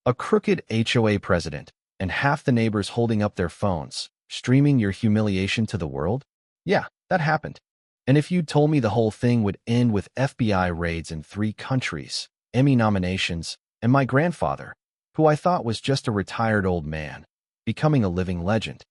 A crooked HOA president, and half the neighbors holding up their phones, streaming your humiliation to the world? Yeah, that happened. And if you'd told me the whole thing would end with FBI raids in 3 countries, Emmy nominations, and my grandfather, who I thought was just a retired old man, becoming a living legend,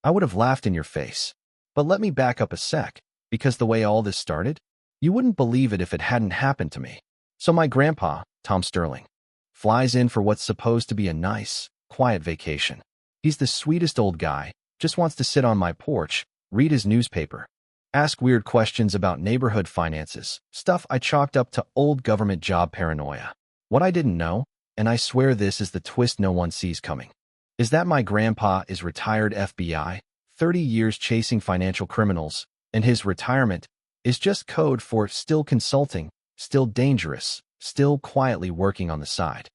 I would have laughed in your face. But let me back up a sec, because the way all this started, you wouldn't believe it if it hadn't happened to me. So my grandpa, Tom Sterling, flies in for what's supposed to be a nice, quiet vacation. He's the sweetest old guy, just wants to sit on my porch, read his newspaper, ask weird questions about neighborhood finances, stuff I chalked up to old government job paranoia. What I didn't know, and I swear this is the twist no one sees coming, is that my grandpa is retired FBI, 30 years chasing financial criminals, and his retirement is just code for still consulting, still dangerous, still quietly working on the side.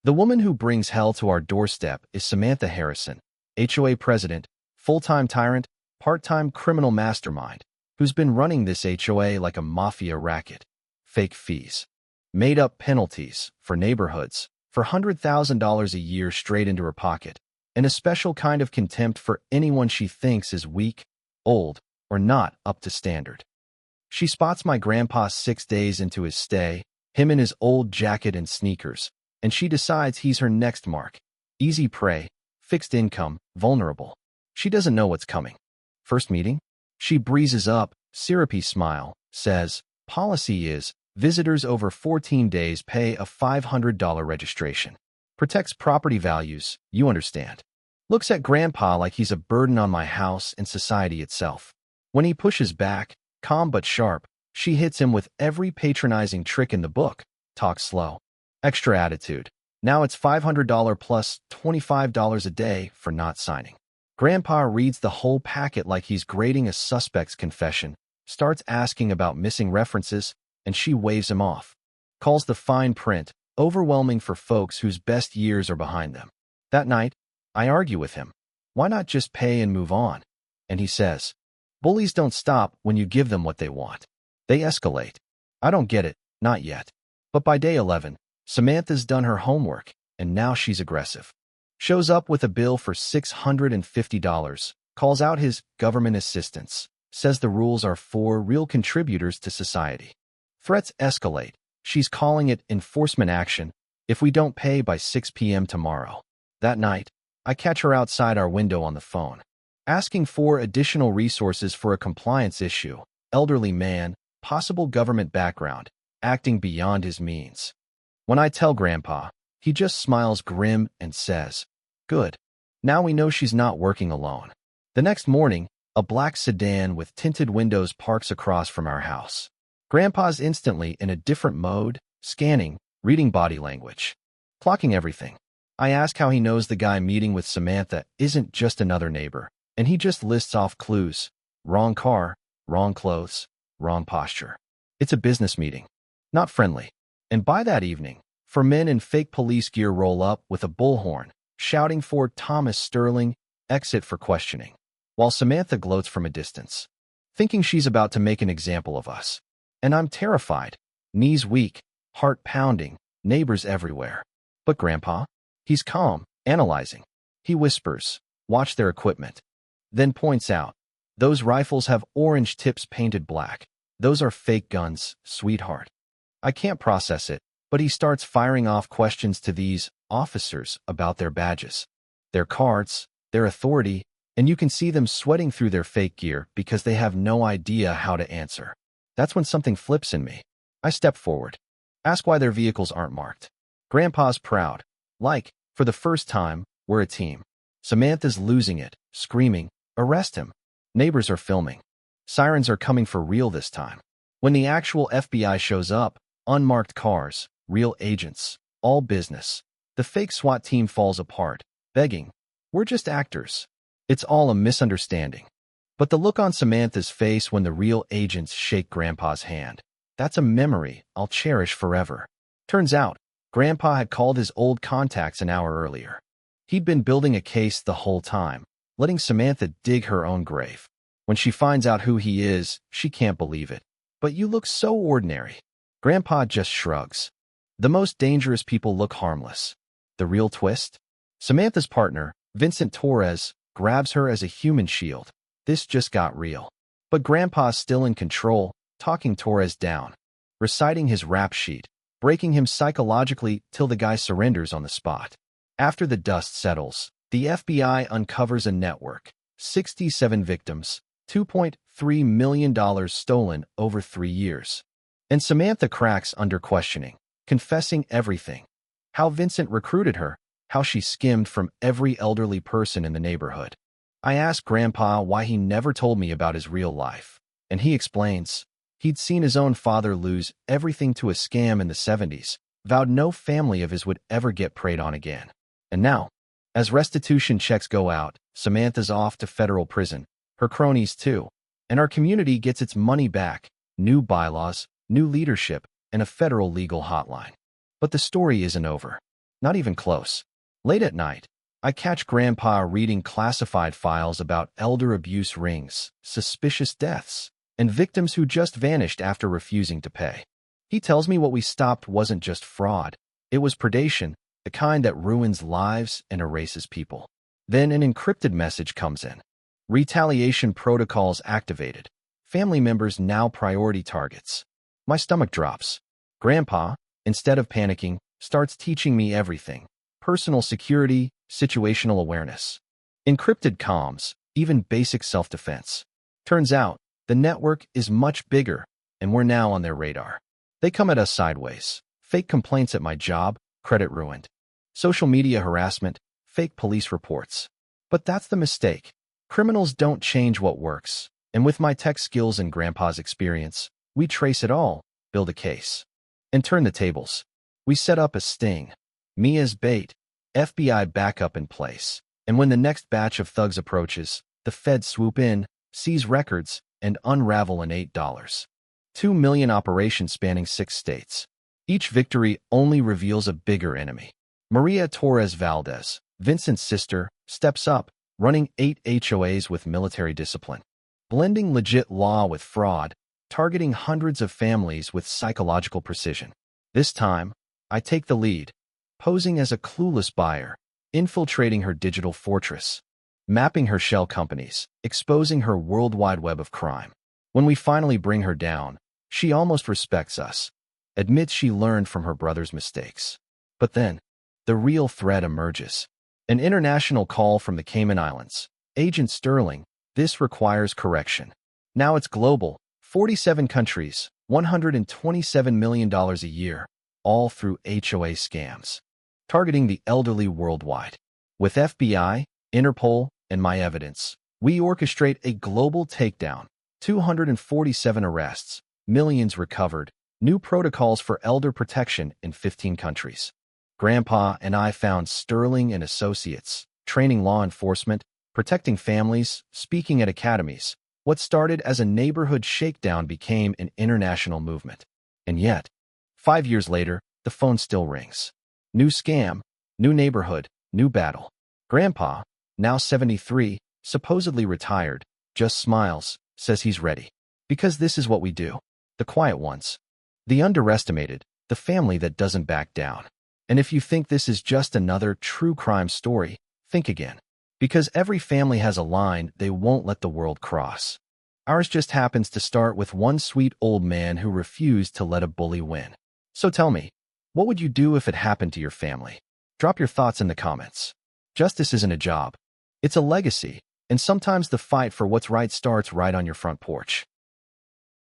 The woman who brings hell to our doorstep is Samantha Harrison, HOA president, full-time tyrant, part-time criminal mastermind, who's been running this HOA like a mafia racket. Fake fees, made-up penalties for neighborhoods, for $100,000 a year straight into her pocket, and a special kind of contempt for anyone she thinks is weak, old, or not up to standard. She spots my grandpa 6 days into his stay, him in his old jacket and sneakers, and she decides he's her next mark. Easy prey, fixed income, vulnerable. She doesn't know what's coming. First meeting? She breezes up, syrupy smile, says, policy is, visitors over 14 days pay a $500 registration. Protects property values, you understand. Looks at grandpa like he's a burden on my house and society itself. When he pushes back, calm but sharp, she hits him with every patronizing trick in the book. Talk slow. Extra attitude. Now it's $500 plus $25 a day for not signing. Grandpa reads the whole packet like he's grading a suspect's confession, starts asking about missing references, and she waves him off. Calls the fine print overwhelming for folks whose best years are behind them. That night, I argue with him. Why not just pay and move on? And he says, bullies don't stop when you give them what they want. They escalate. I don't get it, not yet. But by day 11, Samantha's done her homework, and now she's aggressive. Shows up with a bill for $650, calls out his government assistance, says the rules are for real contributors to society. Threats escalate. She's calling it enforcement action if we don't pay by 6 p.m. tomorrow. That night, I catch her outside our window on the phone, asking for additional resources for a compliance issue. Elderly man, possible government background, acting beyond his means. When I tell Grandpa, he just smiles grim and says, good. Now we know she's not working alone. The next morning, a black sedan with tinted windows parks across from our house. Grandpa's instantly in a different mode, scanning, reading body language, clocking everything. I ask how he knows the guy meeting with Samantha isn't just another neighbor, and he just lists off clues. Wrong car, wrong clothes, wrong posture. It's a business meeting, not friendly. And by that evening, 4 men in fake police gear roll up with a bullhorn, shouting for Thomas Sterling, exit for questioning, while Samantha gloats from a distance, thinking she's about to make an example of us. And I'm terrified, knees weak, heart pounding, neighbors everywhere. But Grandpa? He's calm, analyzing. He whispers, watch their equipment. Then points out, those rifles have orange tips painted black. Those are fake guns, sweetheart. I can't process it, but he starts firing off questions to these officers about their badges, their cards, their authority, and you can see them sweating through their fake gear because they have no idea how to answer. That's when something flips in me. I step forward, ask why their vehicles aren't marked. Grandpa's proud. Like, for the first time, we're a team. Samantha's losing it, screaming, arrest him. Neighbors are filming. Sirens are coming for real this time. When the actual FBI shows up, unmarked cars, real agents, all business. The fake SWAT team falls apart, begging, we're just actors. It's all a misunderstanding. But the look on Samantha's face when the real agents shake Grandpa's hand, that's a memory I'll cherish forever. Turns out, Grandpa had called his old contacts an hour earlier. He'd been building a case the whole time, letting Samantha dig her own grave. When she finds out who he is, she can't believe it. But you look so ordinary. Grandpa just shrugs. The most dangerous people look harmless. The real twist? Samantha's partner, Vincent Torres, grabs her as a human shield. This just got real. But Grandpa's still in control, talking Torres down, reciting his rap sheet, breaking him psychologically till the guy surrenders on the spot. After the dust settles, the FBI uncovers a network, 67 victims, $2.3 million stolen over 3 years. And Samantha cracks under questioning, confessing everything. How Vincent recruited her, how she skimmed from every elderly person in the neighborhood. I asked Grandpa why he never told me about his real life, and he explains, he'd seen his own father lose everything to a scam in the 70s, vowed no family of his would ever get preyed on again. And now, as restitution checks go out, Samantha's off to federal prison, her cronies too, and our community gets its money back, new bylaws, new leadership, and a federal legal hotline. But the story isn't over. Not even close. Late at night, I catch Grandpa reading classified files about elder abuse rings, suspicious deaths, and victims who just vanished after refusing to pay. He tells me what we stopped wasn't just fraud. It was predation, the kind that ruins lives and erases people. Then an encrypted message comes in. Retaliation protocols activated. Family members now priority targets. My stomach drops. Grandpa, instead of panicking, starts teaching me everything. Personal security, situational awareness, encrypted comms, even basic self-defense. Turns out, the network is much bigger, and we're now on their radar. They come at us sideways. Fake complaints at my job, credit ruined. Social media harassment, fake police reports. But that's the mistake. Criminals don't change what works, and with my tech skills and Grandpa's experience, we trace it all, build a case, and turn the tables. We set up a sting. Me as bait, FBI backup in place, and when the next batch of thugs approaches, the feds swoop in, seize records, and unravel an $8.2 million operation spanning 6 states. Each victory only reveals a bigger enemy. Maria Torres Valdez, Vincent's sister, steps up, running 8 HOAs with military discipline, blending legit law with fraud, targeting hundreds of families with psychological precision. This time, I take the lead, posing as a clueless buyer, infiltrating her digital fortress, mapping her shell companies, exposing her worldwide web of crime. When we finally bring her down, she almost respects us, admits she learned from her brother's mistakes. But then, the real threat emerges. An international call from the Cayman Islands. Agent Sterling, this requires correction. Now it's global, 47 countries, $127 million a year, all through HOA scams, targeting the elderly worldwide. With FBI, Interpol, and my evidence, we orchestrate a global takedown, 247 arrests, millions recovered, new protocols for elder protection in 15 countries. Grandpa and I found Sterling and Associates, training law enforcement, protecting families, speaking at academies. What started as a neighborhood shakedown became an international movement. And yet, 5 years later, the phone still rings. New scam, new neighborhood, new battle. Grandpa, now 73, supposedly retired, just smiles, says he's ready. Because this is what we do. The quiet ones. The underestimated, the family that doesn't back down. And if you think this is just another true crime story, think again. Because every family has a line they won't let the world cross. Ours just happens to start with one sweet old man who refused to let a bully win. So tell me, what would you do if it happened to your family? Drop your thoughts in the comments. Justice isn't a job. It's a legacy, and sometimes the fight for what's right starts right on your front porch.